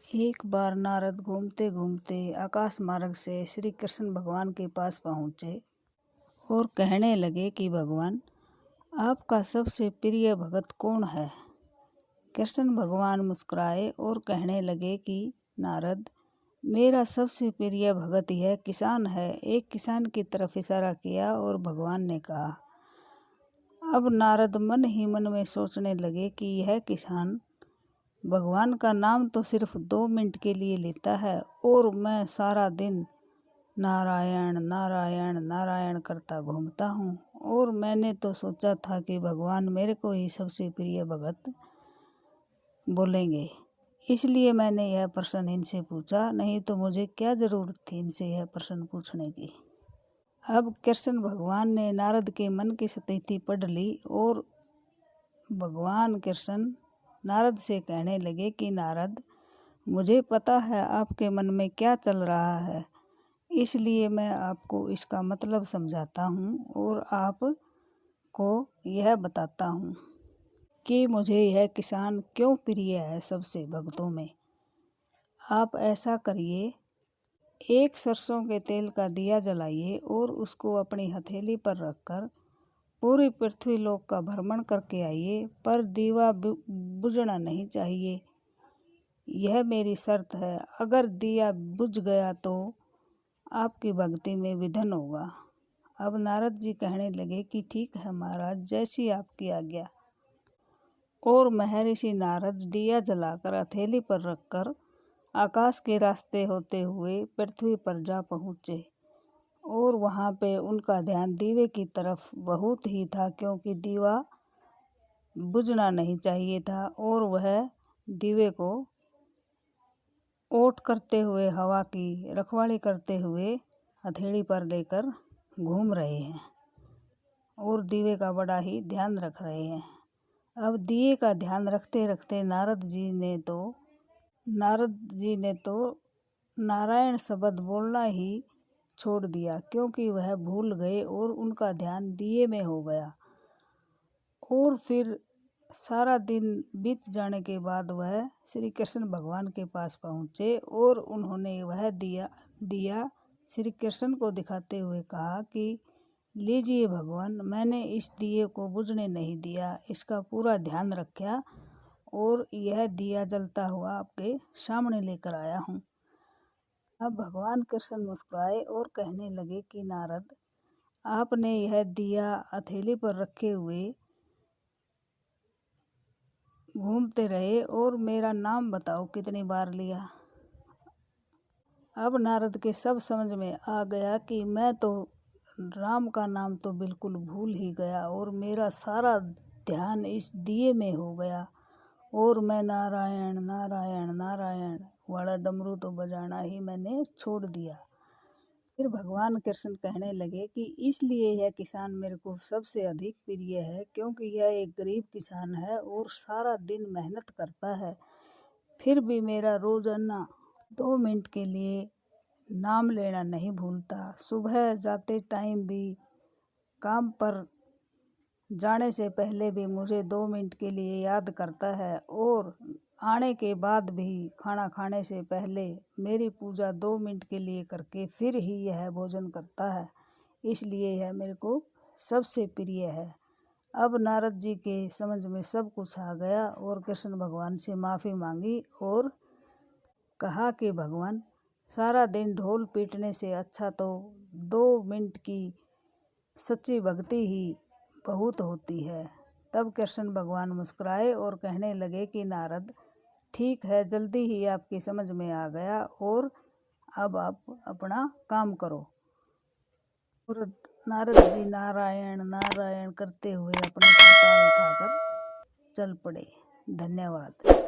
एक बार नारद घूमते घूमते आकाश मार्ग से श्री कृष्ण भगवान के पास पहुँचे और कहने लगे कि भगवान, आपका सबसे प्रिय भगत कौन है। कृष्ण भगवान मुस्कुराए और कहने लगे कि नारद, मेरा सबसे प्रिय भगत यह किसान है। एक किसान की तरफ इशारा किया और भगवान ने कहा। अब नारद मन ही मन में सोचने लगे कि यह किसान भगवान का नाम तो सिर्फ 2 मिनट के लिए लेता है और मैं सारा दिन नारायण नारायण नारायण करता घूमता हूँ, और मैंने तो सोचा था कि भगवान मेरे को ही सबसे प्रिय भगत बोलेंगे, इसलिए मैंने यह प्रश्न इनसे पूछा, नहीं तो मुझे क्या ज़रूरत थी इनसे यह प्रश्न पूछने की। अब कृष्ण भगवान ने नारद के मन की स्थिति पढ़ ली और भगवान कृष्ण नारद से कहने लगे कि नारद, मुझे पता है आपके मन में क्या चल रहा है, इसलिए मैं आपको इसका मतलब समझाता हूँ और आपको यह बताता हूँ कि मुझे यह किसान क्यों प्रिय है सबसे भक्तों में। आप ऐसा करिए, एक सरसों के तेल का दिया जलाइए और उसको अपनी हथेली पर रखकर पूरी पृथ्वी लोक का भ्रमण करके आइए, पर दीवा बुझना नहीं चाहिए। यह मेरी शर्त है, अगर दिया बुझ गया तो आपकी भक्ति में विघ्न होगा। अब नारद जी कहने लगे कि ठीक है महाराज, जैसी आपकी आज्ञा। और महर्षि नारद दिया जलाकर हथेली पर रखकर आकाश के रास्ते होते हुए पृथ्वी पर जा पहुँचे, और वहाँ पे उनका ध्यान दीवे की तरफ बहुत ही था, क्योंकि दीवा बुझना नहीं चाहिए था और वह दीवे को ओट करते हुए, हवा की रखवाली करते हुए हथेली पर लेकर घूम रहे हैं और दीवे का बड़ा ही ध्यान रख रहे हैं। अब दिए का ध्यान रखते रखते नारद जी ने तो नारायण शब्द बोलना ही छोड़ दिया, क्योंकि वह भूल गए और उनका ध्यान दिए में हो गया। और फिर सारा दिन बीत जाने के बाद वह श्री कृष्ण भगवान के पास पहुँचे और उन्होंने वह दिया श्री कृष्ण को दिखाते हुए कहा कि लीजिए भगवान, मैंने इस दिए को बुझने नहीं दिया, इसका पूरा ध्यान रखा और यह दिया जलता हुआ आपके सामने लेकर आया हूँ। अब भगवान कृष्ण मुस्कुराए और कहने लगे कि नारद, आपने यह दिया हथेली पर रखे हुए घूमते रहे और मेरा नाम बताओ कितनी बार लिया। अब नारद के सब समझ में आ गया कि मैं तो राम का नाम तो बिल्कुल भूल ही गया और मेरा सारा ध्यान इस दिए में हो गया और मैं नारायण नारायण नारायण वाला डमरू तो बजाना ही मैंने छोड़ दिया। फिर भगवान कृष्ण कहने लगे कि इसलिए यह किसान मेरे को सबसे अधिक प्रिय है, क्योंकि यह एक गरीब किसान है और सारा दिन मेहनत करता है, फिर भी मेरा रोजाना 2 मिनट के लिए नाम लेना नहीं भूलता। सुबह जाते टाइम भी, काम पर जाने से पहले भी मुझे 2 मिनट के लिए याद करता है और आने के बाद भी खाना खाने से पहले मेरी पूजा 2 मिनट के लिए करके फिर ही यह भोजन करता है, इसलिए यह मेरे को सबसे प्रिय है। अब नारद जी के समझ में सब कुछ आ गया और कृष्ण भगवान से माफ़ी मांगी और कहा कि भगवान, सारा दिन ढोल पीटने से अच्छा तो 2 मिनट की सच्ची भक्ति ही बहुत होती है। तब कृष्ण भगवान मुस्कुराए और कहने लगे कि नारद, ठीक है, जल्दी ही आपकी समझ में आ गया और अब आप अपना काम करो। और नारद जी नारायण नारायण करते हुए अपने कृपाल उठाकर चल पड़े। धन्यवाद।